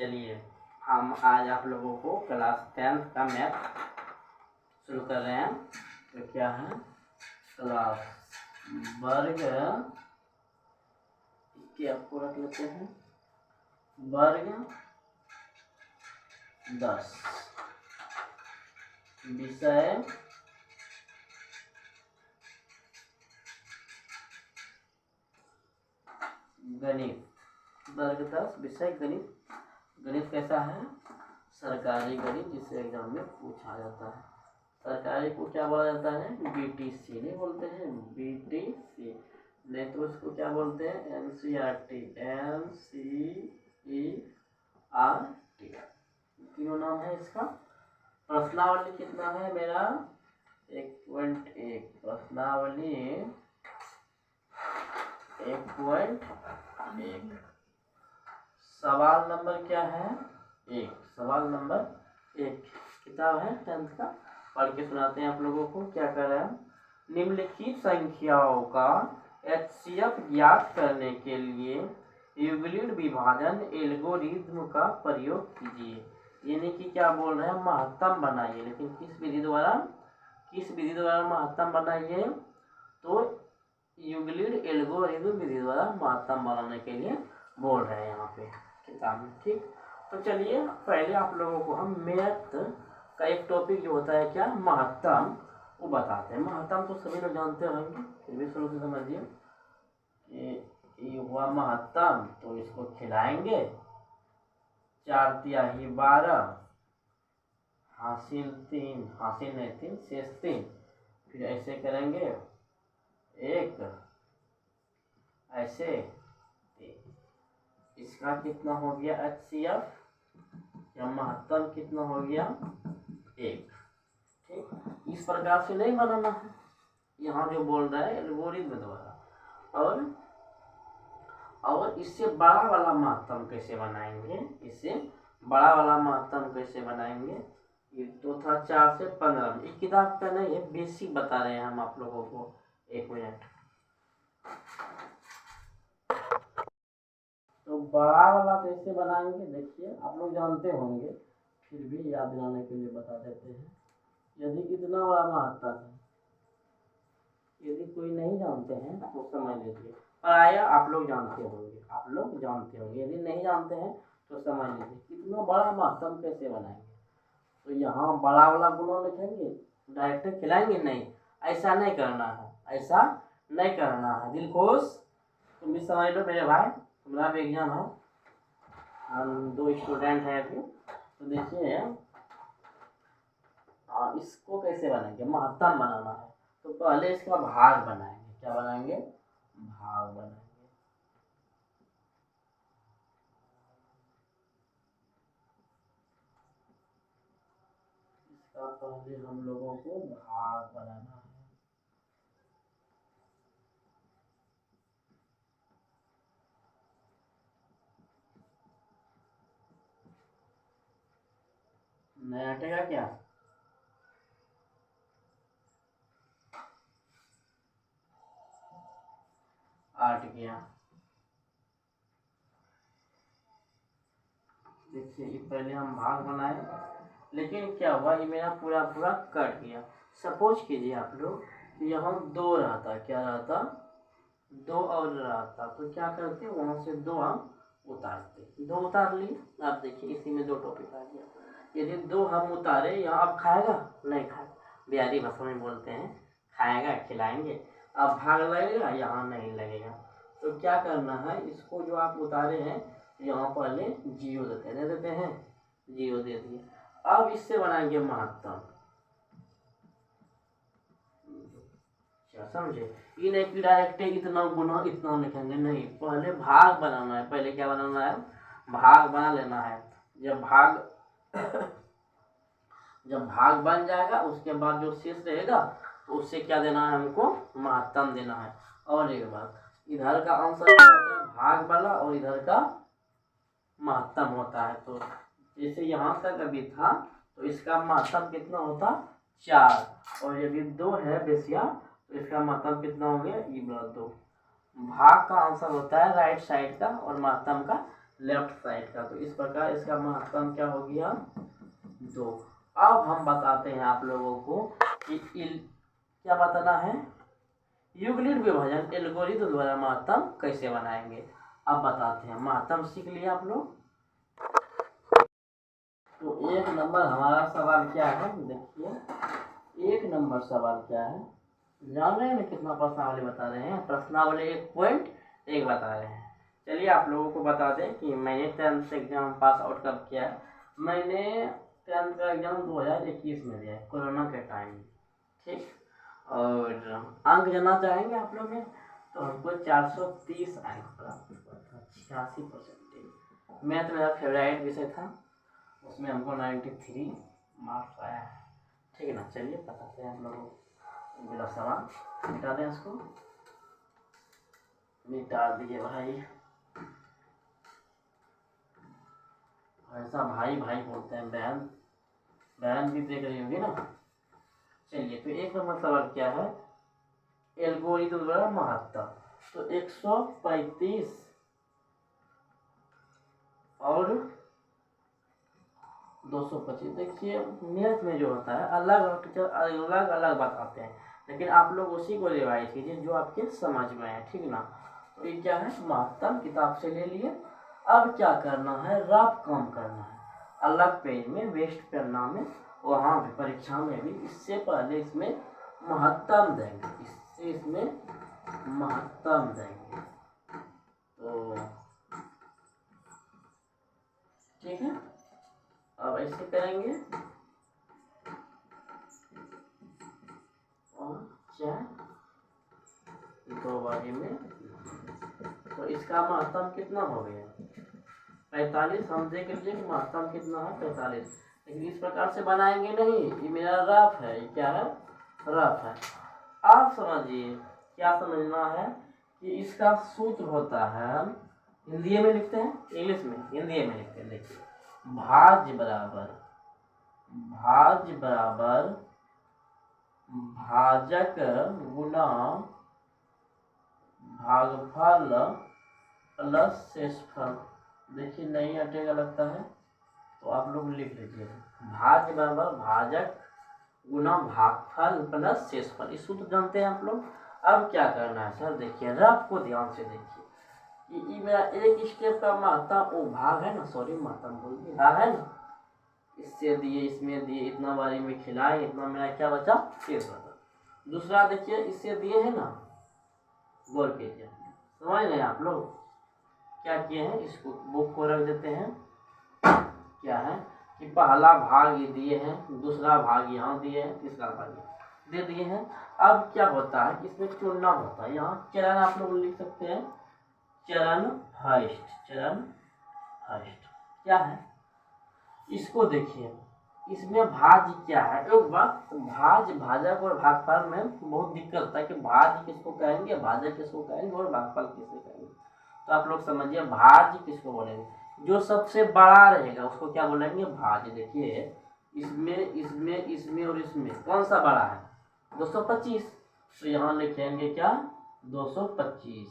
चलिए हम आज आप लोगों को क्लास 10th का मैथ शुरू कर रहे हैं। तो क्या है, क्लास वर्ग इसके आपको रख लेते हैं वर्ग 10, विषय गणित। वर्ग 10 विषय गणित। गणित कैसा है? सरकारी गणित, जिसे एग्जाम में पूछा जाता है। सरकारी को क्या बोला जाता है? BTC नहीं बोलते हैं, BTC नहीं तो इसको क्या बोलते हैं? NCERT, NCERT तीनों नाम है इसका। प्रश्नावली कितना है मेरा? 1.1 प्रश्नावली 1.1। सवाल नंबर क्या है? 1। सवाल नंबर 1 किताब है 10th का। पढ़ के सुनाते हैं आप लोगों को। क्या कर रहे हैं? निम्नलिखित संख्याओं का HCF ज्ञात करने के लिए यूक्लिड विभाजन एल्गोरिथ्म का प्रयोग कीजिए। यानी कि क्या बोल रहे हैं? महत्तम बनाइए। लेकिन किस विधि द्वारा? किस विधि द्वारा महत्तम बनाइए? तो यूक्लिड एल्गोरिथ्म विधि द्वारा महत्तम बनाने के लिए बोल रहे हैं यहाँ पे किताब में। ठीक, तो चलिए पहले आप लोगों को हम मैथ का एक टॉपिक जो होता है क्या, महत्तम, वो बताते हैं। महत्तम तो सभी लोग जानते होंगे, फिर भी शुरू से समझिए कि ये हुआ महत्तम। तो इसको खिलाएंगे 4 तिहाई 12, हासिल 3, हासिल नहीं 3 शेष 3, फिर ऐसे करेंगे 1, ऐसे। इसका कितना हो गया HCF या महत्तम कितना हो गया? 1। ठीक, इस प्रकार से नहीं बनाना है, यहाँ जो बोल रहा है एल्गोरिथ्म द्वारा। और इससे बड़ा वाला महत्तम कैसे बनाएंगे? इससे बड़ा वाला महत्तम कैसे बनाएंगे? ये तो था 4 से 15 में। एक किताब का नहीं है, बेसिक बता रहे हैं हम आप लोगों को। 1 मिनट। तो बड़ा वाला कैसे बनाएंगे? देखिए आप लोग जानते होंगे, फिर भी याद दिलाने के लिए बता देते हैं। यदि इतना बड़ा महत्तम है, यदि कोई नहीं जानते हैं तो समझ लीजिए। प्राय आप लोग जानते होंगे, आप लोग जानते होंगे। यदि नहीं जानते हैं तो समझ लीजिए कितना बड़ा महत्तम कैसे बनाएंगे। तो यहाँ बड़ा वाला गुना लिखेंगे, डायरेक्ट खिलाएंगे नहीं, ऐसा नहीं करना है, ऐसा नहीं करना है। दिल खुश, तुम भी समझ लो मेरे भाई, तुम्हारा भी एग्जाम है। हम 2 स्टूडेंट हैं अभी। तो देखिए इसको कैसे बनाएंगे? महत्तम बनाना है तो पहले इसका भाग बनाएंगे। क्या बनाएंगे? भाग बनाएंगे। इसका पहले हम लोगों को भाग बनाना है। नया हटेगा क्या? आठ गया। देखिए ये पहले हम भाग बनाए, लेकिन क्या हुआ, ये मेरा पूरा पूरा कट गया। सपोज कीजिए आप लोग कि यहाँ 2 रहता, क्या रहता? 2 और रहता, तो क्या करते, वहां से 2 हम उतारते। 2 उतार लिए। आप देखिए इसी में 2 टॉपिक आ गया। यदि 2 हम उतारे, यहाँ अब खाएगा नहीं? खाएगा, बिहारी भाषा में बोलते हैं खाएगा, खिलाएंगे। अब भाग लगेगा? यहाँ नहीं लगेगा। तो क्या करना है, इसको जो आप उतारे हैं यहाँ पहले 0 दे देते हैं, 0 दे दिए। अब इससे बनाएंगे महत्तम। क्या समझे? ये नहीं कि डायरेक्ट इतना गुना इतना लिखेंगे, नहीं, पहले भाग बनाना है। पहले क्या बनाना है? भाग बना लेना है। जब भाग बन जाएगा, उसके बाद जो शेष रहेगा तो उससे क्या देना है हमको? महत्तम देना है। और एक बात, इधर का आंसर क्या होता है? भाग वाला, और इधर का महत्तम होता है। तो जैसे यहाँ तक अभी था, तो इसका महत्तम कितना होता? 4। और यदि 2 है बेसिया, तो इसका महत्तम कितना हो गया? ये 2। भाग का आंसर होता है राइट साइड का, और महत्तम का लेफ्ट साइड का। तो इस प्रकार इसका महत्तम क्या हो गया 2। अब हम बताते हैं आप लोगों को कि क्या बताना है, यूक्लिड विभाजन एल्गोरिथम द्वारा महत्तम कैसे बनाएंगे। अब बताते हैं, महत्तम सीख लिया आप लोग। तो 1 नंबर हमारा सवाल क्या है, देखिए 1 नंबर सवाल क्या है, जान रहे हैं कितना प्रश्नावली बता रहे हैं, प्रश्नावली 1.1 बता रहे हैं। चलिए आप लोगों को बता दें कि मैंने 10th एग्जाम पास आउट कब किया है। मैंने 10th का एग्जाम 2021 में दिया है, कोरोना के टाइम, ठीक। और अंक जानना चाहेंगे आप लोग में, तो हमको 430 अंक प्राप्त हुआ था, 86%। मैथ मेरा फेवरेट विषय था, उसमें हमको 93 मार्क्स आया है, ठीक है ना। चलिए बताते हैं हम लोगों को मेरा सवाल, मिटा दें इसको, मिटा दिए भाई। ऐसा भाई भाई बोलते हैं, बहन बहन भी देख रही होगी ना। चलिए तो 1 नंबर सवाल क्या है, एल्गोरिथम द्वारा महत्तम। तो 135 और 225। देखिए मैथ में जो होता है अलग टीचर अलग अलग बताते हैं, लेकिन आप लोग उसी को रिवाइज कीजिए जो आपके समझ में है, ठीक ना। तो ये क्या है, महत्तम किताब से ले लिए। अब क्या करना है, रफ काम करना है, अलग पेज में वेस्ट करना में, वहाँ भी परीक्षा में भी। इससे पहले इसमें महत्तम देंगे, इसमें महत्तम देंगे, तो ठीक है। अब ऐसे करेंगे और 4 2 बारी में, तो इसका महत्तम कितना हो गया 45। हम देख लीजिए कि महत्तम कितना है 45, लेकिन इस प्रकार से बनाएंगे नहीं, ये मेरा रफ है, ये क्या है, रफ है। आप समझिए क्या समझना है कि इसका सूत्र होता है, हम हिंदी में लिखते हैं, इंग्लिश में हिंदी में लिखते हैं। देखिए भाज्य बराबर भाजक गुना भागफल प्लस शेषफल। देखिए नहीं हटेगा लगता है, तो आप लोग लिख लीजिए भाज्य बराबर भाजक गुना भागफल प्लस शेषफल। इस सूत्र जानते हैं आप लोग। अब क्या करना है सर, देखिए रफ को ध्यान से देखिए कि ये मेरा एक स्टेप का महत्तम वो भाग है ना, सॉरी महत्तम बोल दिए, भाग है ना, इससे दिए इसमें दिए, इतना बारी में खिलाए, इतना मेरा क्या बचा, शेष बचा। दूसरा देखिए इससे दिए है ना, गौर कीजिए, समझ रहे हैं आप लोग क्या किए हैं, इसको बुक को रख देते हैं। क्या है कि पहला भाग ये दिए हैं, दूसरा भाग यहाँ दिए हैं, तीसरा भाग दे दिए हैं। अब क्या होता है, इसमें चुनना होता है, यहाँ चरण आप लोग लिख सकते हैं, चरण फर्स्ट क्या है, इसको देखिए, इसमें भाज्य क्या है। एक बात, भाज्य भाजक और भागफल में बहुत दिक्कत होता है कि भाज्य किसको कहेंगे, भाजक किसको कहेंगे और भागफल किसको कहेंगे। तो आप लोग समझिए भाज्य किसको बोलेंगे, जो सबसे बड़ा रहेगा उसको क्या बोलेंगे, भाज्य। देखिए इसमें इसमें इसमें और इसमें कौन सा बड़ा है, 225, तो यहाँ लिखेंगे क्या, 225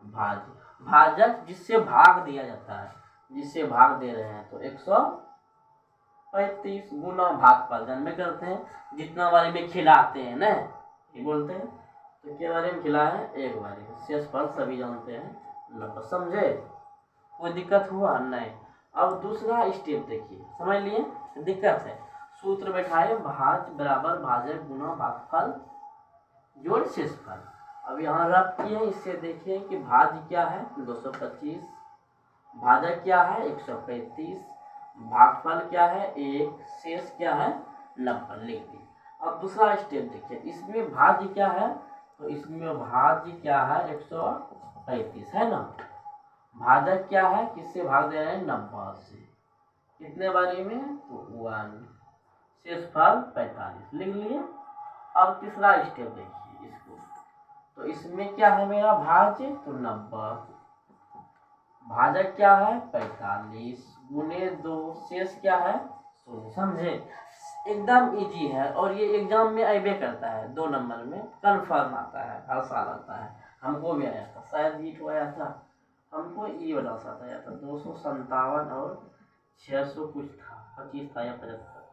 भाज्य। भाजक जिससे भाग दिया जाता है, जिससे भाग दे रहे हैं, तो 135 गुना भागफल जन्मे करते हैं, जितना बारी में खिलाते हैं ना, ये बोलते हैं। तो क्या बारे में खिलाए हैं, एक बारी में, शेषफल सभी जानते हैं, लगभग समझे, कोई दिक्कत हुआ नहीं। अब दूसरा स्टेप देखिए, समझ लिए दिक्कत है, सूत्र बैठाए भाज्य बराबर भाजक गुना भागफल जोड़ शेषफल। अब यहाँ रख किए, इससे देखिए कि भाज्य क्या है 225, भाजक क्या है 135, भागफल क्या है 1, शेष क्या है 90, लिख दी। अब दूसरा स्टेप देखिए, इसमें भाज्य क्या है, तो इसमें भाज्य क्या है 135 है ना, भाजक क्या है, किससे भाग दे रहे हैं 90 से, कितने बारी में, तो 1, शेषफल 45, लिख लिए। अब तीसरा स्टेप देखिए इसको, तो इसमें क्या है मेरा भाज्य, तो 90, भाजक क्या है 45 गुने 2, शेष क्या है 0। समझे, एकदम इजी है, और ये एग्जाम में आइबे करता है, 2 नंबर में कंफर्म आता है, हर साल आता है, हमको भी आया था, शायद ईट आया था, हमको ये वाला सा था, या था 257 और 600 कुछ था, 25 था या 75,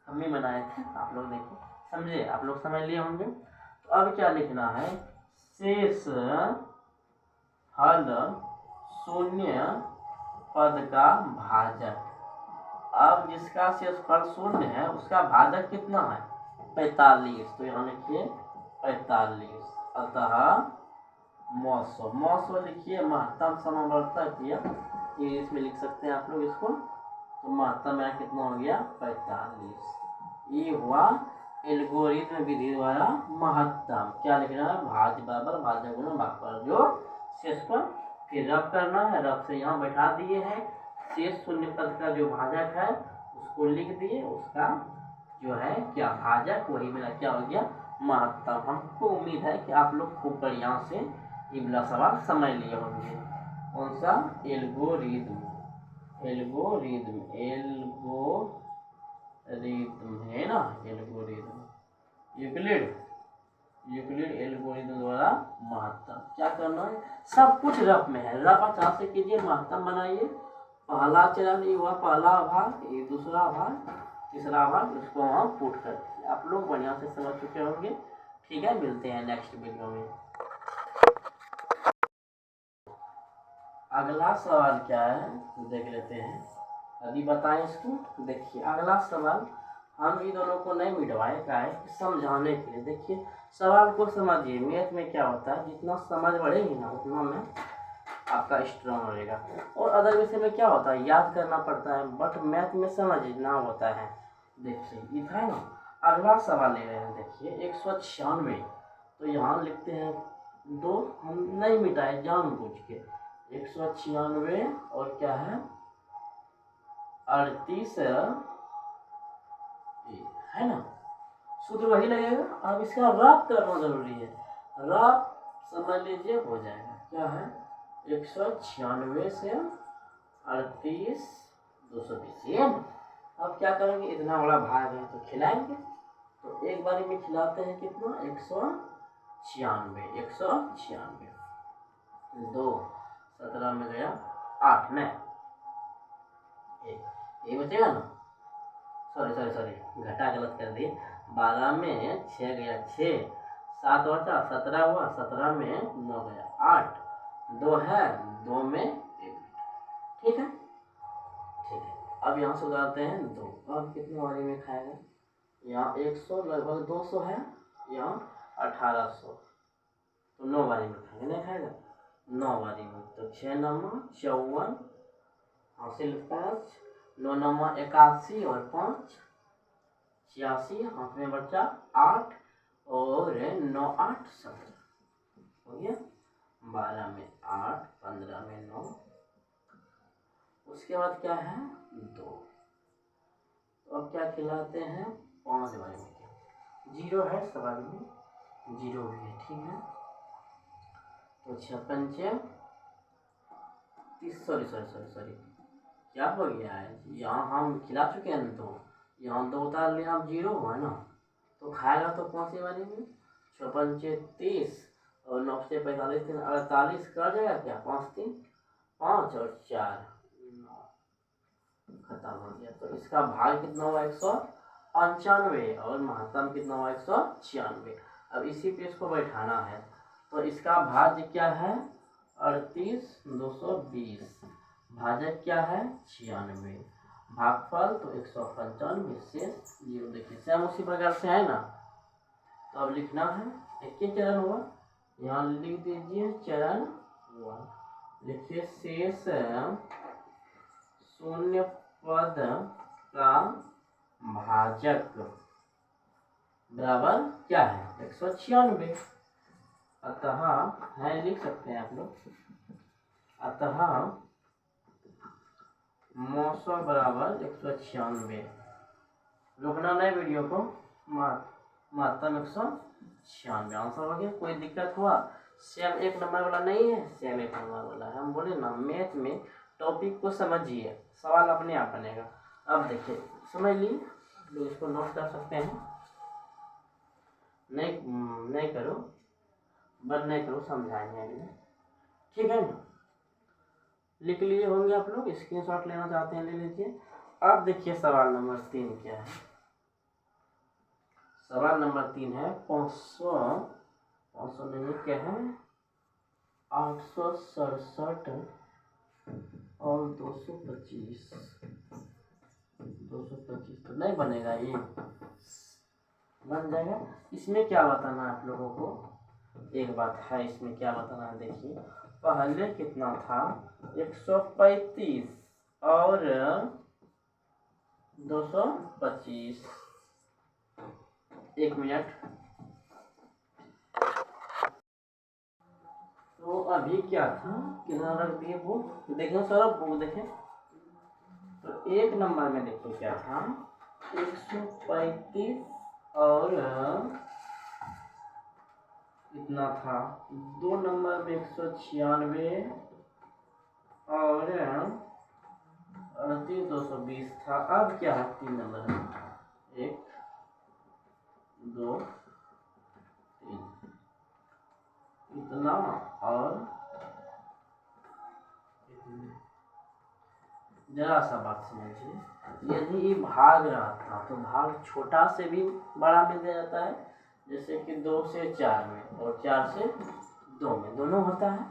हम ही बनाए थे। आप लोग देखिए, समझे, आप लोग समझ लिए होंगे। तो अब क्या लिखना है, शेष हल शून्य पद का भाजक। अब जिसका शेषफल शून्य है उसका भाजक कितना है, 45। तो यहाँ लिखिए 45, अतः मौसो लिखिए महत्तम समवर्तक किया, इंग्लिश में लिख सकते हैं आप लोग इसको। तो महत्तम मेरा कितना हो गया, 45। ये हुआ एल्गोरिथ्म विधि द्वारा महत्तम। क्या लिखना है, भाज्य बराबर भाज्य गुणा भागफल, जो शेषफल, फिर रब करना है, रब से यहाँ बैठा दिए हैं, शेष शून्य पद का जो भाजक है उसको लिख दिए, उसका जो है क्या भाजक, वही मेरा क्या हो गया, महत्तम। हमको उम्मीद है कि आप लोग खूब बढ़िया से ये वाला सवाल समझ लिए होंगे। कौन सा, एल्गोरिथम, एल्गोरिथम, एल्गोरिथम है ना, एल्गोरिथम, यूक्लिड, यूक्लिड एल्गोरिथम द्वारा महत्तम। क्या करना है, सब कुछ रफ में है, रफ अच्छा से कीजिए, महत्तम बनाइए। पहला चरण ये हुआ, पहला भाग, ये दूसरा भाग, तीसरा भाग, इसको हम पुट कर दीजिए। आप लोग बढ़िया से समझ चुके होंगे। ठीक है, मिलते हैं नेक्स्ट वीडियो में। अगला सवाल क्या है देख लेते हैं, अभी बताएं इसको। देखिए अगला सवाल, हम इन दोनों को नहीं मिटवाए, क्या है, समझाने के लिए। देखिए सवाल को समझिए, मैथ में क्या होता है, जितना समझ बढ़ेगी ना उतना में आपका स्ट्रॉन्ग रहेगा। और अदर विषय में क्या होता है, याद करना पड़ता है, बट मैथ में समझना होता है। देखिए ये था ना, अगला सवाल ले रहे हैं, देखिए 196। तो यहाँ लिखते हैं 2, हम नहीं मिटाए जानबूझ के, 196 और क्या है 38 है ना, सूत्र वही लगेगा। अब इसका रफ करना जरूरी है, रफ समझ लीजिए हो जाएगा। क्या है, 196 से 38 220, ये ना। अब क्या करेंगे, इतना बड़ा भाग है तो खिलाएंगे, तो एक बारी में खिलाते हैं कितना, 196, 196, 2 17 में गया 8 में, ये बचेगा ना, सॉरी घटा गलत कर दिए, 12 में 6 गया 6, 7 बचा 17 हुआ, 17 में 9 गया 8, 2 है 2 में 1, ठीक है, ठीक है। अब यहाँ से उतारते हैं 2, अब कितने बारी में खाएगा, यहाँ 100 लगभग 200 है, यहाँ 1800, तो 9 बारी में खाएगा, नहीं खाएगा 9 बारी में, तो 6 नमा 54 हासिल 5, 9 नमा 81 और 5 86, हाथ में बचा 8 और 9 8 17 हो गया, 12 में 8, 15 में 9, उसके बाद क्या है 2, तो अब क्या खिलाते हैं 5 बारी में, 0 है सवाल में, 0 भी है, ठीक है। तो 6 पंचे 30, सॉरी क्या हो गया है, यहाँ हम खिला चुके हैं, तो यहाँ 2 उतार लिया, अब 0 हुआ ना, तो खाएगा तो 5 बारी में, 6 पंचे 30 और 9 से 45 3 48 कर जाएगा क्या, 5 3 5 और 4 खत्म हो गया। तो इसका भाग कितना हुआ 195 और महत्तम कितना हुआ 196। अब इसी पे इसको बैठाना है, तो इसका भाज्य क्या है 38 220, भाजक क्या है 96, भागफल तो 195 से 0। देखिए सेम उसी प्रकार से है ना, तो अब लिखना है एक ही चरण हुआ, यहाँ लिख दीजिए चरण 1, लिखिए शेष शून्य पद का भाजक बराबर क्या है 196, अतः है लिख सकते हैं आप लोग, अतः मौसो बराबर 196, रुकना नहीं वीडियो को, महत्तम 196 आंसर हो गया। कोई दिक्कत हुआ, सेम 1 नंबर वाला नहीं है, सेम 1 नंबर वाला है, हम बोले ना मैथ में टॉपिक को समझिए, सवाल अपने आप बनेगा। अब देखिए समझ ली, लोग इसको नोट कर सकते हैं, नहीं करो, बंद नहीं करो, समझाएंगे, ठीक है ना। लिख लिए होंगे आप लोग, स्क्रीनशॉट लेना चाहते हैं ले लीजिए। अब देखिए सवाल नंबर 3 क्या है। सवाल नंबर 3 है 500 नहीं क्या है 867 और 225 तो नहीं बनेगा, ये बन जाएगा। इसमें क्या बताना है आप लोगों को, एक बात है इसमें क्या बताना है। देखिए पहले कितना था 135 और 225। एक मिनट, तो अभी क्या था, कितना रख दिए बुक देखें सर, बुक देखें तो एक नंबर में देखो क्या था 135 और इतना था, दो नंबर में 196 और 220 था। अब क्या है 3 नंबर में 1 2 3 इतना और जरा सा बात समझिए, यदि ये भाग रहा था तो भाग छोटा से भी बड़ा में दिया जाता है, जैसे कि 2 से 4 में और 4 से 2 में दोनों होता है।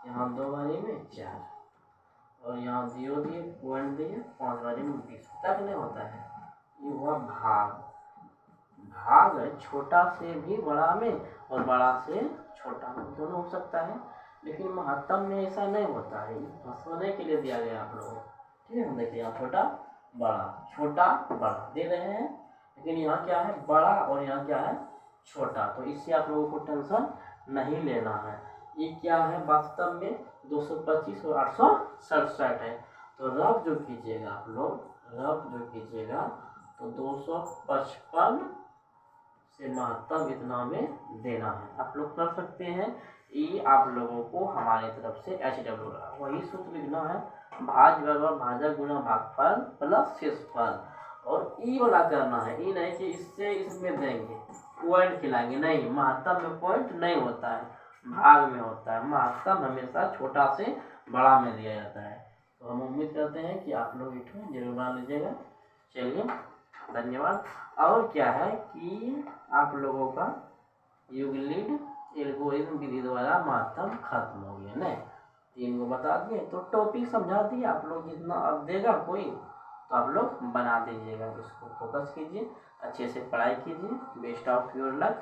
यहाँ 2 बारी में 4 और यहाँ 0 दिए पॉइंट दिए 5 बारी में 20 तक नहीं होता है। ये हुआ भाग। भाग छोटा से भी बड़ा में और बड़ा से छोटा में दोनों हो सकता है, लेकिन महत्तम में ऐसा नहीं होता है। फंसवाने के लिए दिया गया आप लोगों को, ठीक है। हम देखिए यहाँ छोटा बड़ा दे रहे हैं, लेकिन यहाँ क्या है बड़ा और यहाँ क्या है छोटा, तो इससे आप लोगों को टेंशन नहीं लेना है। ये क्या है वास्तव में 225 और 867 है। तो रब जो कीजिएगा आप लोग, तो 255 से महत्तम इतना में देना है। आप लोग कर सकते हैं। ये आप लोगों को हमारी तरफ से HW वही सूत्र लिखना है, भाज बराबर भाजक गुना भागफल प्लस शेषफल, और ई वाला करना है। ई नहीं कि इससे इसमें देंगे पॉइंट खिलाएंगे, नहीं, महत्तम में पॉइंट नहीं होता है, भाग में होता है। महत्तम हमेशा छोटा से बड़ा में दिया जाता है। तो हम उम्मीद करते हैं कि आप लोग इसको जरूर बना लीजिएगा। चलिए धन्यवाद। और क्या है कि आप लोगों का यूक्लिड एल्गोरिथम विधि द्वारा महत्तम खत्म हो गया, नहीं 3 को बता दिए तो टॉपिक समझा दिए आप लोग। जितना अब देगा कोई तो आप लोग बना दीजिएगा, इसको फोकस कीजिए, अच्छे से पढ़ाई कीजिए। Best of your luck.